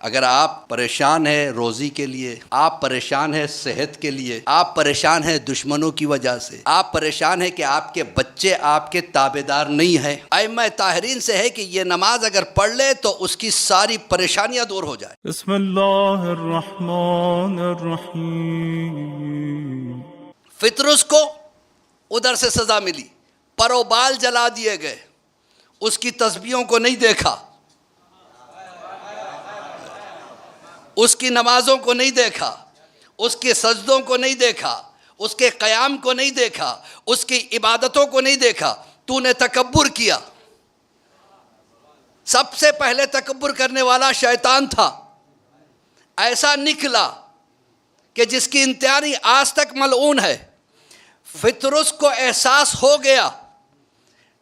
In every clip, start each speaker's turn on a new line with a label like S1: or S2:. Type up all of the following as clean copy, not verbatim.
S1: अगर आप परेशान हैं रोज़ी के लिए, आप परेशान हैं सेहत के लिए, आप परेशान हैं दुश्मनों की वजह से, आप परेशान हैं कि आपके बच्चे आपके ताबेदार नहीं हैं, अइम्मा ताहरीन से है कि ये नमाज अगर पढ़ ले तो उसकी सारी परेशानियां दूर हो जाए।
S2: बिस्मिल्लाहिर्रहमानिर्रहीम।
S1: फितरुस को उधर से सजा मिली, परो बाल जला दिए गए, उसकी तस्बीहों को नहीं देखा, उसकी नमाजों को नहीं देखा, उसके सजदों को नहीं देखा, उसके क़याम को नहीं देखा, उसकी इबादतों को नहीं देखा। तूने तकब्बुर किया। सबसे पहले तकब्बुर करने वाला शैतान था। ऐसा निकला कि जिसकी इंतहाई आज तक मलऊन है। फितरुस को एहसास हो गया,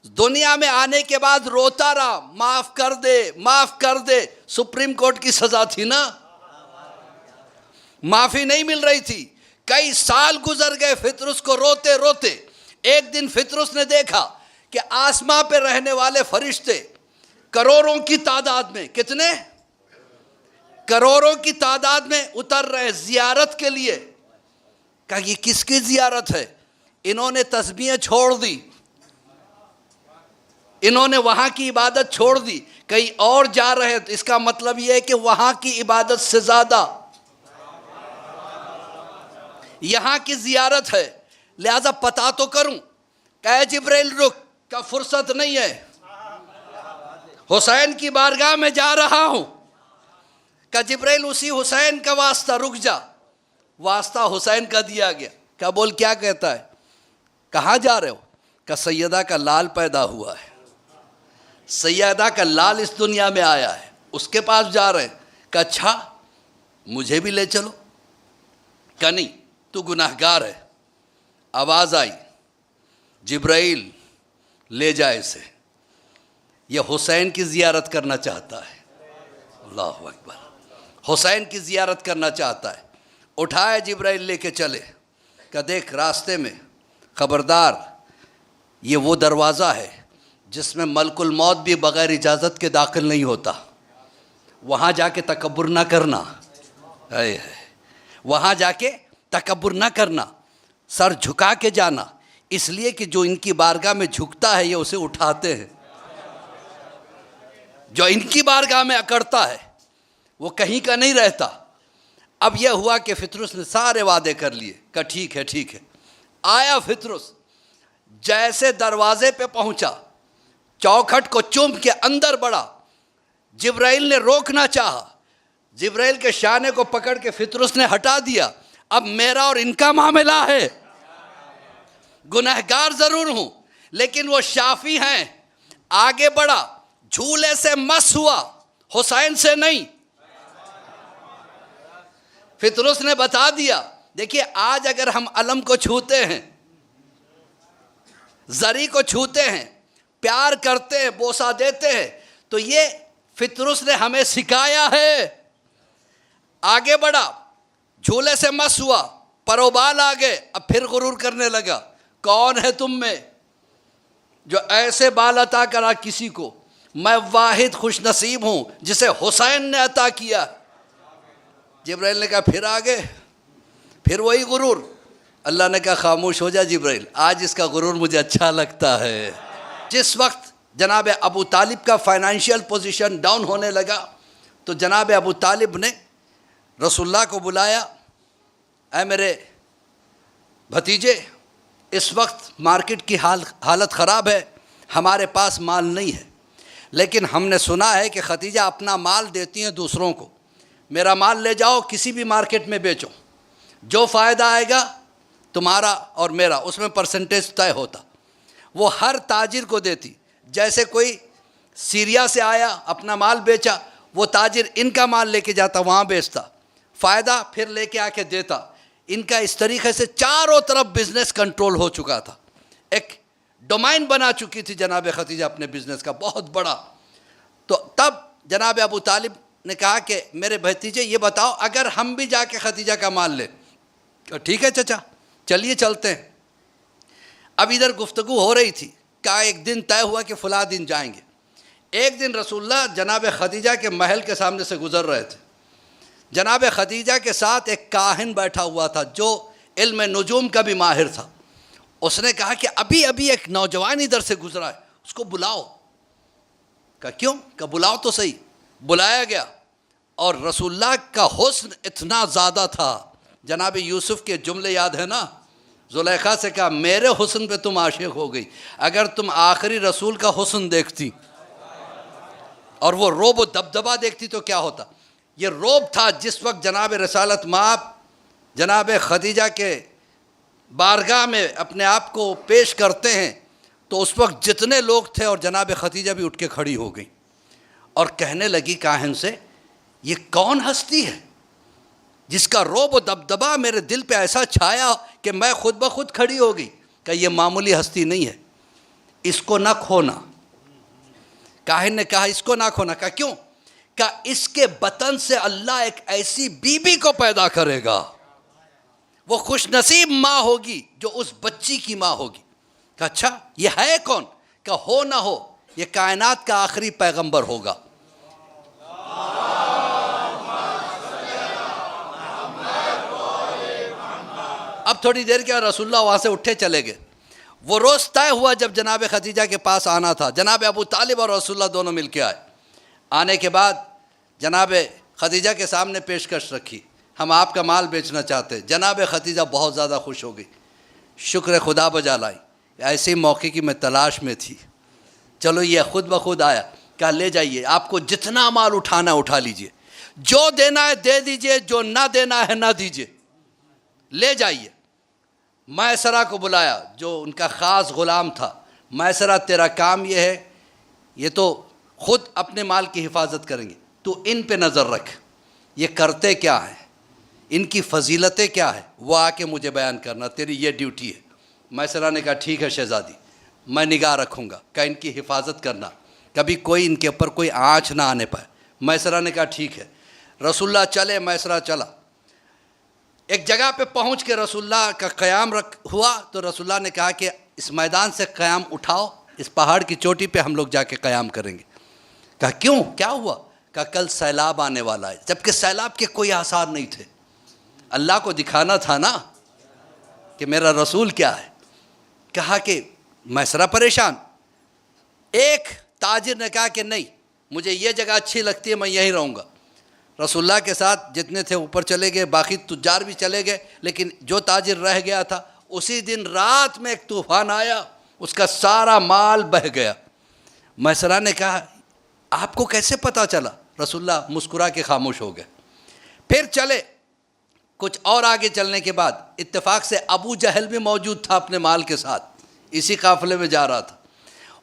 S1: दुनिया में आने के बाद रोता रहा, माफ़ कर दे, माफ़ कर दे। सुप्रीम कोर्ट की सज़ा थी ना, माफ़ी नहीं मिल रही थी। कई साल गुजर गए फितरुस को रोते रोते। एक दिन फितरुस ने देखा कि आसमां पे रहने वाले फरिश्ते करोड़ों की तादाद में, कितने करोड़ों की तादाद में उतर रहे ज़ियारत के लिए। कहा ये किसकी ज़ियारत है? इन्होंने तस्बीहें छोड़ दी, इन्होंने वहाँ की इबादत छोड़ दी, कहीं और जा रहे हैं। तो इसका मतलब यह है कि वहाँ की इबादत से ज़्यादा यहाँ की ज़ियारत है, लिहाजा पता तो करूं। कहे जिब्राइल रुक, का फुर्सत नहीं है, हुसैन की बारगाह में जा रहा हूं। का जिब्राइल उसी हुसैन का वास्ता, रुक जा। वास्ता हुसैन का दिया गया। क्या बोल, क्या कहता है? कहाँ जा रहे हो? का सैयदा का लाल पैदा हुआ है, सैयदा का लाल इस दुनिया में आया है, उसके पास जा रहे हैं। का अच्छा, मुझे भी ले चलो। का नहीं, तू गुनाहगार है। आवाज़ आई, जिब्राइल ले जाए इसे, यह हुसैन की ज़ियारत करना चाहता है। अल्लाहु अकबर, हुसैन की ज़ियारत करना चाहता है। उठाए जिब्राइल लेके चले। का देख रास्ते में ख़बरदार, ये वो दरवाज़ा है जिसमें मलकुल मौत भी बग़ैर इजाज़त के दाखिल नहीं होता। वहाँ जाके तकब्बुर ना करना, वहाँ जाके तकब्बुर ना करना, सर झुका के जाना। इसलिए कि जो इनकी बारगाह में झुकता है ये उसे उठाते हैं, जो इनकी बारगाह में अकड़ता है वो कहीं का नहीं रहता। अब यह हुआ कि फितरुस ने सारे वादे कर लिए। का ठीक है, ठीक है। आया फितरुस, जैसे दरवाजे पे पहुंचा, चौखट को चूम के अंदर बढ़ा। जिब्राइल ने रोकना चाहा, जिब्राइल के शाने को पकड़ के फितरुस ने हटा दिया। अब मेरा और इनका मामला है। गुनहगार जरूर हूं लेकिन वो शाफी हैं। आगे बढ़ा, झूले से मस हुआ, हुसैन से नहीं। फितरुस ने बता दिया, देखिए आज अगर हम अलम को छूते हैं, जरी को छूते हैं, प्यार करते हैं, बोसा देते हैं, तो ये फितरुस ने हमें सिखाया है। आगे बढ़ा, झूले से मस हुआ, परोबाल आ गए। अब फिर गुरूर करने लगा, कौन है तुम में जो ऐसे बाल अता करा किसी को? मैं वाहिद खुश नसीब हूं जिसे हुसैन ने अता किया। जिब्राइल ने कहा फिर आ गए, फिर वही गुरूर। अल्लाह ने कहा खामोश हो जा जिब्राइल, आज इसका गुरूर मुझे अच्छा लगता है। जिस वक्त जनाब अबू तालिब का फाइनेंशियल पोजीशन डाउन होने लगा तो जनाब अबू तालिब ने रसूलुल्लाह को बुलाया, ऐ मेरे भतीजे, इस वक्त मार्केट की हालत ख़राब है, हमारे पास माल नहीं है, लेकिन हमने सुना है कि खदीजा अपना माल देती हैं दूसरों को। मेरा माल ले जाओ, किसी भी मार्केट में बेचो, जो फ़ायदा आएगा तुम्हारा और मेरा, उसमें परसेंटेज तय होता। वो हर ताजिर को देती। जैसे कोई सीरिया से आया, अपना माल बेचा, वो ताजिर इनका माल लेके जाता, वहाँ बेचता, फ़ायदा फिर लेके आके देता। इनका इस तरीक़े से चारों तरफ बिज़नेस कंट्रोल हो चुका था। एक डोमाइन बना चुकी थी जनाब खदीजा अपने बिज़नेस का, बहुत बड़ा। तो तब जनाब अबू तालिब ने कहा कि मेरे भतीजे ये बताओ, अगर हम भी जाके खदीजा का माल लें? ठीक है चचा, चलिए चलते हैं। अब इधर गुफ्तगू हो रही थी, कहा एक दिन तय हुआ कि फ़लाँ दिन जाएंगे। एक दिन रसूलुल्लाह जनाब खदीजा के महल के सामने से गुज़र रहे थे। जनाब खदीजा के साथ एक काहिन बैठा हुआ था जो इल्म नुजूम का भी माहिर था। उसने कहा कि अभी अभी एक नौजवान इधर से गुजरा है, उसको बुलाओ। कहा क्यों? कहा बुलाओ तो सही। बुलाया गया और रसूलुल्लाह का हुस्न इतना ज़्यादा था। जनाब यूसुफ के जुमले याद है ना, जुलेखा से कहा मेरे हुस्न पे तुम आशिक हो गई, अगर तुम आखिरी रसूल का हुस्न देखती और वो रोब व दबदबा देखती तो क्या होता। ये रोब था जिस वक्त जनाब रसालत माप जनाब खदीजा के बारगाह में अपने आप को पेश करते हैं तो उस वक्त जितने लोग थे और जनाब खदीजा भी उठ के खड़ी हो गई और कहने लगी काहिन से, ये कौन हस्ती है जिसका रोब व दबदबा मेरे दिल पे ऐसा छाया कि मैं खुद ब खुद खड़ी हो गई। कि ये मामूली हस्ती नहीं है, इसको ना खोना। काहिन ने कहा इसको ना खोना। कहा क्यों? कहा इसके बतन से अल्लाह एक ऐसी बीबी को पैदा करेगा, वो खुश नसीब माँ होगी जो उस बच्ची की माँ होगी। कहा अच्छा ये है कौन? कहा हो ना हो ये कायनात का आखिरी पैगंबर होगा। अब थोड़ी देर के रसूलुल्लाह वहाँ से उठे चले गए। वो रोज़ तय हुआ जब जनाब खदीजा के पास आना था, जनाब अबू तालिब और रसूलुल्लाह दोनों मिल के आए। आने के बाद जनाब खदीजा के सामने पेशकश रखी, हम आपका माल बेचना चाहते। जनाब खदीजा बहुत ज़्यादा खुश हो गई, शुक्र खुदा बजा लाई, ऐसे मौके की मैं तलाश में थी। चलो ये खुद ब खुद आया। क्या ले जाइए, आपको जितना माल उठाना उठा लीजिए, जो देना है दे दीजिए, जो ना देना है ना दीजिए, ले जाइए। मैसरा को बुलाया जो उनका ख़ास ग़ुलाम था। मैसरा तेरा काम ये है, ये तो ख़ुद अपने माल की हिफाजत करेंगे, तो इन पे नज़र रख, ये करते क्या है, इनकी फ़जीलतें क्या है, वो आके मुझे बयान करना, तेरी ये ड्यूटी है। मैसरा ने कहा ठीक है शहज़ादी, मैं निगाह रखूँगा। क्या इनकी हिफाजत करना, कभी कोई इनके ऊपर कोई आँच ना आने पाए। मैसरा ने कहा ठीक है। रसूलुल्लाह चले, मैसरा चला। एक जगह पे पहुंच के रसूलुल्लाह का क़याम हुआ तो रसूलुल्लाह ने कहा कि इस मैदान से क़याम उठाओ, इस पहाड़ की चोटी पे हम लोग जाके क़याम करेंगे। कहा क्यों, क्या हुआ? कहा कल सैलाब आने वाला है, जबकि सैलाब के कोई आसार नहीं थे। अल्लाह को दिखाना था ना कि मेरा रसूल क्या है। कहा कि मैसरा परेशान। एक ताजिर ने कहा कि नहीं, मुझे ये जगह अच्छी लगती है, मैं यहीं रहूँगा। रसूलुल्लाह के साथ जितने थे ऊपर चले गए, बाकी तुज्जार भी चले गए, लेकिन जो ताजिर रह गया था, उसी दिन रात में एक तूफ़ान आया, उसका सारा माल बह गया। मैसरा ने कहा आपको कैसे पता चला? रसूलुल्लाह मुस्कुरा के खामोश हो गए। फिर चले, कुछ और आगे चलने के बाद इत्तेफाक से अबू जहल भी मौजूद था अपने माल के साथ, इसी काफ़िले में जा रहा था।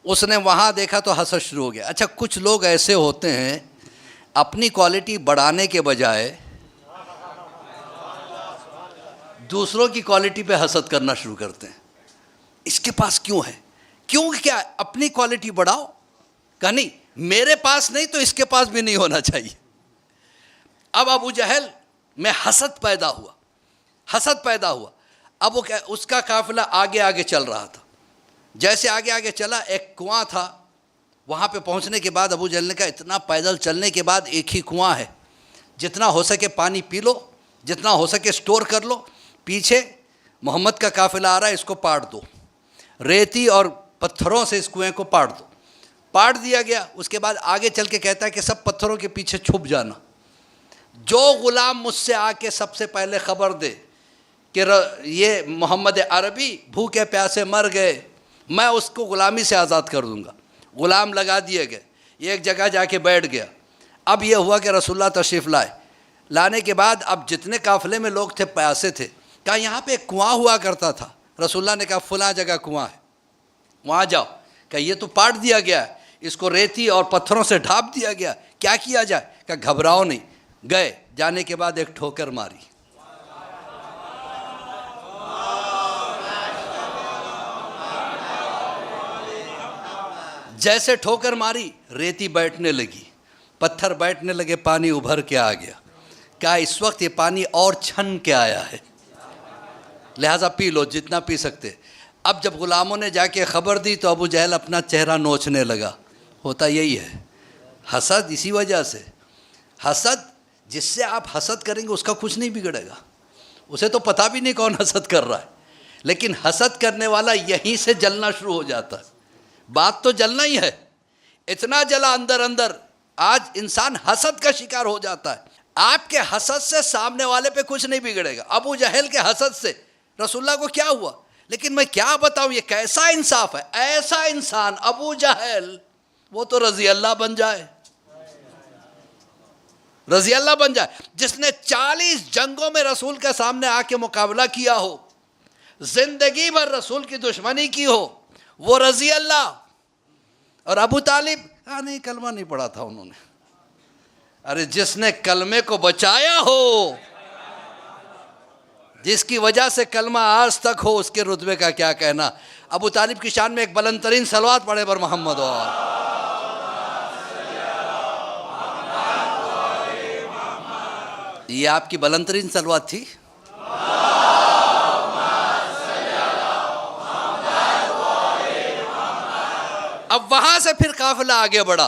S1: उसने वहाँ देखा तो हंसना शुरू हो गया। अच्छा, कुछ लोग ऐसे होते हैं अपनी क्वालिटी बढ़ाने के बजाय दूसरों की क्वालिटी पे हसद करना शुरू करते हैं। इसके पास क्यों है, क्यों, क्या अपनी क्वालिटी बढ़ाओ। कहा नहीं, मेरे पास नहीं तो इसके पास भी नहीं होना चाहिए। अब अबू जहल में हसद पैदा हुआ, हसद पैदा हुआ। अब वो उसका काफिला आगे आगे चल रहा था। जैसे आगे आगे चला, एक कुआं था, वहाँ पे पहुँचने के बाद अबू जहल ने कहा इतना पैदल चलने के बाद एक ही कुआं है, जितना हो सके पानी पी लो, जितना हो सके स्टोर कर लो। पीछे मोहम्मद का काफिला आ रहा है, इसको पाट दो, रेती और पत्थरों से इस कुएं को पाट दो। पाट दिया गया। उसके बाद आगे चल के कहता है कि सब पत्थरों के पीछे छुप जाना। जो ग़ुलाम मुझसे आके सबसे पहले ख़बर दे कि ये मोहम्मद अरबी भूखे प्यासे मर गए, मैं उसको ग़ुलामी से आज़ाद कर दूँगा। ग़ुलाम लगा दिए गए, एक जगह जाके बैठ गया। अब यह हुआ कि रसूलुल्लाह तशरीफ़ लाए। लाने के बाद अब जितने काफ़िले में लोग थे प्यासे थे। कहा यहाँ पे एक कुआं हुआ करता था। रसूलुल्लाह ने कहा फ़लाँ जगह कुआं है, वहाँ जाओ। कहा ये तो पाट दिया गया है, इसको रेती और पत्थरों से ढाँप दिया गया, क्या किया जाए? कहा घबराओ नहीं। गए, जाने के बाद एक ठोकर मारी। जैसे ठोकर मारी, रेती बैठने लगी, पत्थर बैठने लगे, पानी उभर के आ गया। क्या इस वक्त ये पानी और छन के आया है, लिहाजा पी लो जितना पी सकते। अब जब ग़ुलामों ने जाके ख़बर दी तो अबू जहल अपना चेहरा नोचने लगा। होता यही है, हसद इसी वजह से। हसद जिससे आप हसद करेंगे उसका कुछ नहीं बिगड़ेगा, उसे तो पता भी नहीं कौन हसद कर रहा है, लेकिन हसद करने वाला यहीं से जलना शुरू हो जाता है। बात तो जलना ही है, इतना जला अंदर अंदर, आज इंसान हसद का शिकार हो जाता है। आपके हसद से सामने वाले पे कुछ नहीं बिगड़ेगा। अबू जहल के हसद से रसूलुल्लाह को क्या हुआ, लेकिन मैं क्या बताऊं, ये कैसा इंसाफ है। ऐसा इंसान अबू जहल, वो तो रजी अल्लाह बन जाए, रजी अल्लाह बन जाए, जिसने 40 जंगों में रसूल के सामने आके मुकाबला किया हो, जिंदगी भर रसूल की दुश्मनी की हो, वो रजी अल्लाह। और अबू तालिब, नहीं कलमा नहीं पढ़ा था उन्होंने। अरे जिसने कलमे को बचाया हो, जिसकी वजह से कलमा आज तक हो, उसके रुतबे का क्या कहना। अबू तालिब की शान में एक बुलंद तरीन सलवात पढ़े बर मोहम्मद। और ये आपकी बुलंद तरीन सलवात थी। अब वहां से फिर काफिला आगे बढ़ा।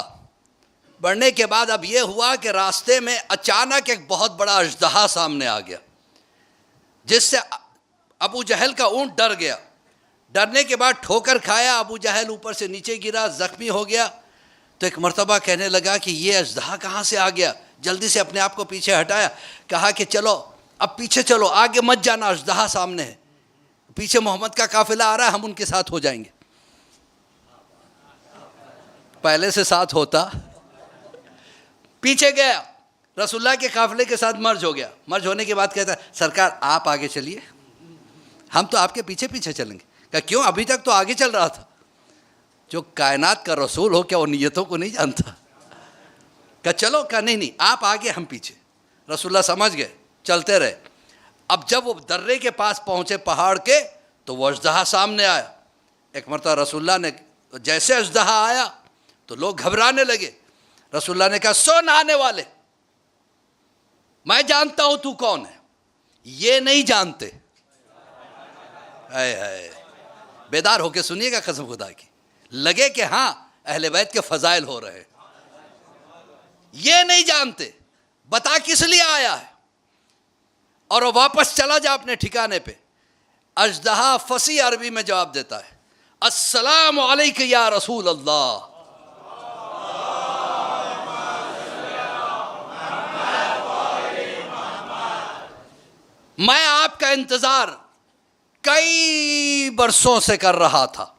S1: बढ़ने के बाद अब यह हुआ कि रास्ते में अचानक एक बहुत बड़ा अजदहा सामने आ गया, जिससे अबू जहल का ऊंट डर गया। डरने के बाद ठोकर खाया, अबू जहल ऊपर से नीचे गिरा, जख्मी हो गया। तो एक मर्तबा कहने लगा कि ये अजदहा कहाँ से आ गया। जल्दी से अपने आप को पीछे हटाया, कहा कि चलो अब पीछे चलो, आगे मत जाना, अजदहा सामने है, पीछे मोहम्मद का काफिला आ रहा है, हम उनके साथ हो जाएंगे। पहले से साथ होता, पीछे गया, रसूलुल्लाह के काफिले के साथ मर्ज हो गया। मर्ज होने के बाद कहता है, सरकार आप आगे चलिए, हम तो आपके पीछे पीछे चलेंगे। कहा क्यों, अभी तक तो आगे चल रहा था। जो कायनात का रसूल हो, क्या वो नियतों को नहीं जानता। कहा चलो, कहा नहीं नहीं आप आगे हम पीछे। रसूलुल्लाह समझ गए, चलते रहे। अब जब वो दर्रे के पास पहुंचे पहाड़ के, तो वो अजदहा सामने आया। एक मरतबा रसूलुल्लाह ने, जैसे अजदहा आया तो लोग घबराने लगे। रसूलुल्लाह ने कहा सुन आने वाले, मैं जानता हूं तू कौन है। ये नहीं जानते। है बेदार होके सुनिएगा कसम खुदा की, लगे कि हाँ अहले बैत के फजाइल हो रहे हैं। ये नहीं जानते, बता किस लिए आया है। और वो वापस चला जा अपने ठिकाने पे। अजदहा फसी अरबी में जवाब देता है, अस्सलाम अलैका या रसूल अल्लाह। मैं आपका इंतजार कई बरसों से कर रहा था।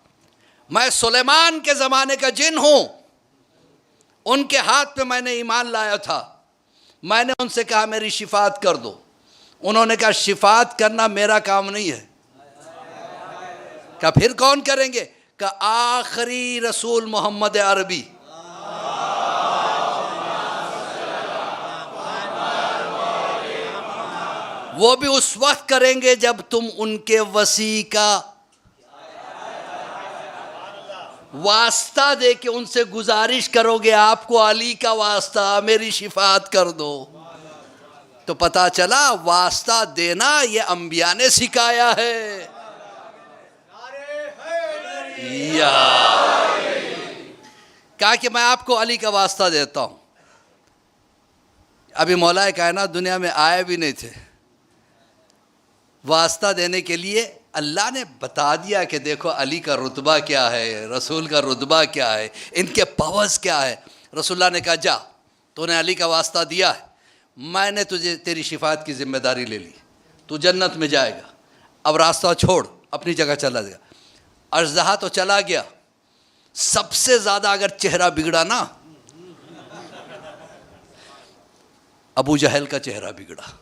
S1: मैं सुलेमान के ज़माने का जिन हूँ, उनके हाथ पे मैंने ईमान लाया था। मैंने उनसे कहा मेरी शिफात कर दो। उन्होंने कहा शिफात करना मेरा काम नहीं है। कहा फिर कौन करेंगे। कहा आखिरी रसूल मोहम्मद अरबी। वो भी उस वक्त करेंगे जब तुम उनके वसी का वास्ता दे के उनसे गुजारिश करोगे, आपको अली का वास्ता, मेरी शिफात कर दो। तो पता चला वास्ता देना ये अंबिया ने सिखाया है। या कहा कि मैं आपको अली का वास्ता देता हूं। अभी मौलाए कायनात दुनिया में आए भी नहीं थे। वास्ता देने के लिए अल्लाह ने बता दिया कि देखो अली का रुतबा क्या है, रसूल का रुतबा क्या है, इनके पावर्स क्या है। रसूलुल्लाह ने कहा जा, तूने अली का वास्ता दिया है, मैंने तुझे तेरी शिफात की जिम्मेदारी ले ली, तू जन्नत में जाएगा। अब रास्ता छोड़, अपनी जगह चला जाएगा। अजदहा तो चला गया। सबसे ज़्यादा अगर चेहरा बिगड़ा ना, अबू जहल का चेहरा बिगड़ा।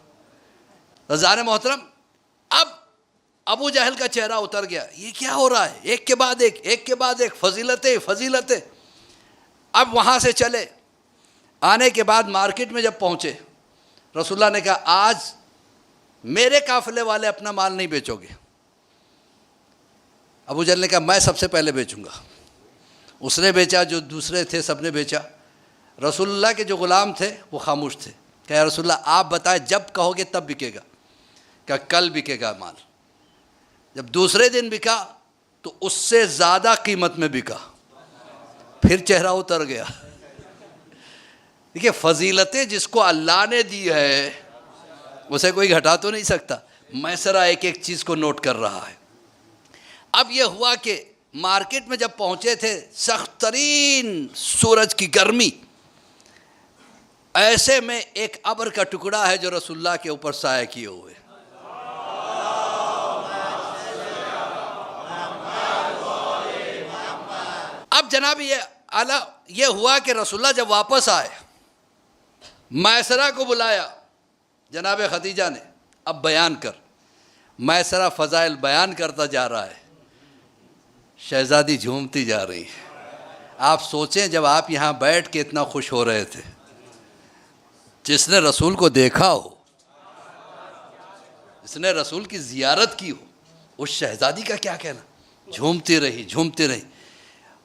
S1: रज़ान मोहतरम, अब अबू जहल का चेहरा उतर गया। ये क्या हो रहा है, एक के बाद एक फजीलतें फजीलतें। अब वहाँ से चले, आने के बाद मार्केट में जब पहुँचे, रसूलुल्लाह ने कहा आज मेरे काफिले वाले अपना माल नहीं बेचोगे। अबू जहल ने कहा मैं सबसे पहले बेचूंगा। उसने बेचा, जो दूसरे थे सबने बेचा। रसूलुल्लाह के जो ग़ुलाम थे वो खामोश थे। कहा रसूलुल्लाह आप बताएं, जब कहोगे तब बिकेगा। क्या कल बिकेगा माल। जब दूसरे दिन बिका तो उससे ज़्यादा कीमत में बिका। फिर चेहरा उतर गया। देखिए, फजीलतें जिसको अल्लाह ने दी है उसे कोई घटा तो नहीं सकता। मैसरा एक एक चीज़ को नोट कर रहा है। अब यह हुआ कि मार्केट में जब पहुंचे थे, सख्त तरीन सूरज की गर्मी, ऐसे में एक अब्र का टुकड़ा है जो रसूलुल्लाह के ऊपर साया किए हुए। अब जनाब ये हुआ कि रसूलुल्लाह जब वापस आए, मैसरा को बुलाया जनाब खदीजा ने, अब बयान कर। मैसरा फ़ज़ाइल बयान करता जा रहा है, शहज़ादी झूमती जा रही है। आप सोचें, जब आप यहाँ बैठ के इतना खुश हो रहे थे, जिसने रसूल को देखा हो, जिसने रसूल की ज़ियारत की हो, उस शहज़ादी का क्या कहना। झूमती रही, झूमती रही,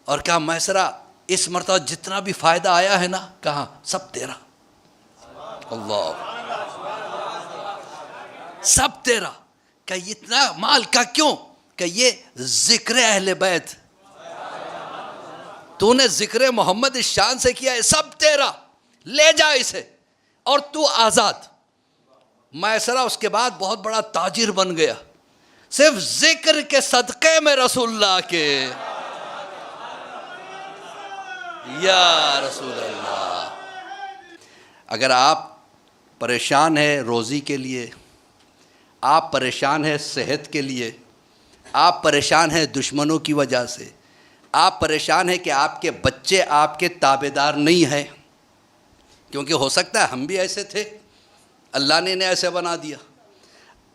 S1: और कहा मैसरा इस मरतबा जितना भी फ़ायदा आया है ना, कहा सब तेरा, अल्लाह, सब तेरा। क्या इतना माल का क्यों? कि ये जिक्र अहले बैत, तूने जिक्र मोहम्मद इस शान से किया है, सब तेरा, ले जा इसे और तू आज़ाद। मैसरा उसके बाद बहुत बड़ा ताजिर बन गया, सिर्फ जिक्र के सदक़े में रसूलुल्लाह के। या रसूल अल्लाह, अगर आप परेशान हैं रोज़ी के लिए, आप परेशान हैं सेहत के लिए, आप परेशान हैं दुश्मनों की वजह से, आप परेशान हैं कि आपके बच्चे आपके ताबेदार नहीं हैं, क्योंकि हो सकता है हम भी ऐसे थे, अल्लाह ने इन्हें ऐसे बना दिया।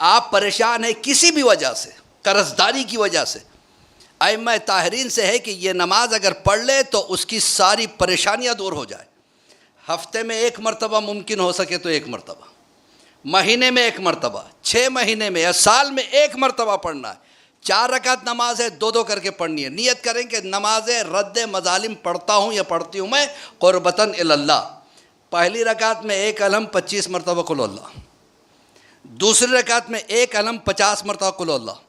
S1: आप परेशान हैं किसी भी वजह से, कर्जदारी की वजह से, अइम्मा ताहरीन से है कि ये नमाज अगर पढ़ ले तो उसकी सारी परेशानियां दूर हो जाए। हफ्ते में एक मरतबा मुमकिन हो सके तो एक मरतबा, महीने में एक मरतबा, 6 महीने में या साल में एक मरतबा पढ़ना है। 4 रकात नमाज है, 2-2 करके पढ़नी है। नियत करें कि नमाज रद्द मजालिम पढ़ता हूँ या पढ़ती हूँ मैं क़ुर्बतन इल्लल्लाह। पहली रकात में 1 अलहम 25 मरतबा कुल अल्लाह, दूसरी रकात में 1 अलहम 50 मरतबा कुल अल्लाह।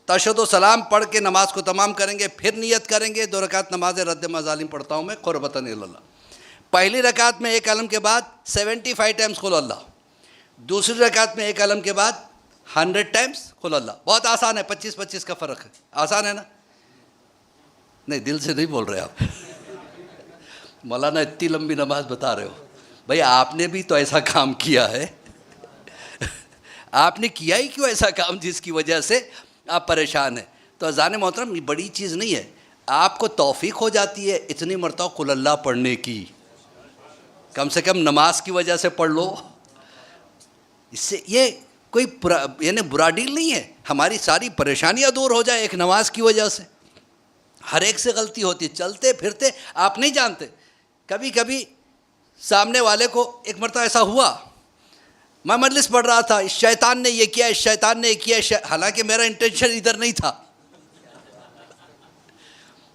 S1: तशहद सलाम पढ़ के नमाज को तमाम करेंगे, फिर नियत करेंगे 2 रकात नमाज रद्द मजालिम पढ़ता हूँ मैं क़ुर्बतन इल्लल्लाह। पहली रकात में 1 अलम के बाद 75 टाइम्स कुल अल्लाह, दूसरी रकात में 1 अलम के बाद 100 टाइम्स कुल अल्लाह। बहुत आसान है, 25-25 का फ़र्क है, आसान है ना? नहीं, दिल से नहीं बोल रहे आप। मौलाना इतनी लंबी नमाज बता रहे हो, भाई आपने भी तो ऐसा काम किया है। आपने किया ही क्यों ऐसा काम जिसकी वजह से आप परेशान हैं? तो अज़ान मोहतरम ये बड़ी चीज़ नहीं है, आपको तौफीक हो जाती है इतनी मरतबा कुल अल्लाह पढ़ने की, कम से कम नमाज की वजह से पढ़ लो। इससे ये कोई यानी बुरा डील नहीं है, हमारी सारी परेशानियां दूर हो जाए एक नमाज की वजह से। हर एक से गलती होती है, चलते फिरते आप नहीं जानते। कभी कभी सामने वाले को एक मरतबा ऐसा हुआ, मैं मजलिस पढ़ रहा था, इस शैतान ने ये किया, इस शैतान ने ये किया, हालांकि मेरा इंटेंशन इधर नहीं था।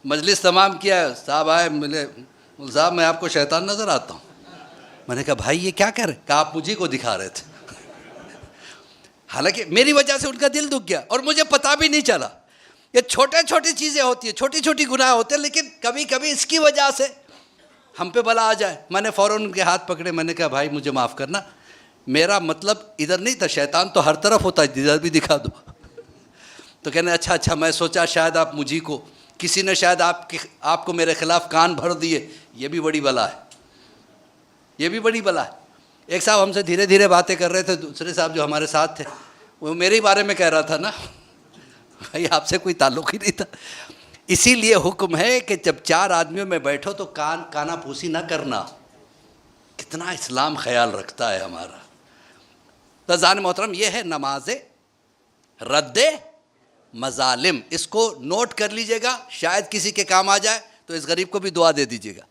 S1: मजलिस तमाम किया, साहब आए मिले, साहब मैं आपको शैतान नज़र आता हूँ। मैंने कहा भाई ये क्या कर रहे? कहा आप मुझे को दिखा रहे थे। हालांकि मेरी वजह से उनका दिल दुख गया और मुझे पता भी नहीं चला। ये छोटे छोटी चीज़ें होती है, छोटी छोटी गुनाह होते हैं, लेकिन कभी कभी इसकी वजह से हम पे बला आ जाए। मैंने फ़ौरन उनके हाथ पकड़े, मैंने कहा भाई मुझे माफ़ करना, मेरा मतलब इधर नहीं था, शैतान तो हर तरफ होता है, इधर भी दिखा दो। तो कहने अच्छा अच्छा, मैं सोचा शायद आप मुझी को, किसी ने शायद आपको मेरे ख़िलाफ़ कान भर दिए, ये भी बड़ी बला है, ये भी बड़ी बला है। एक साहब हमसे धीरे धीरे बातें कर रहे थे, दूसरे साहब जो हमारे साथ थे वो मेरे ही बारे में कह रहा था ना, भाई आपसे कोई ताल्लुक़ ही नहीं था। इसीलिए हुक्म है कि जब 4 आदमियों में बैठो तो कानाफूसी ना करना। कितना इस्लाम ख्याल रखता है हमारा। तो जान मोहतरम ये है नमाज रद्दे मजालिम, इसको नोट कर लीजिएगा, शायद किसी के काम आ जाए, तो इस गरीब को भी दुआ दे दीजिएगा।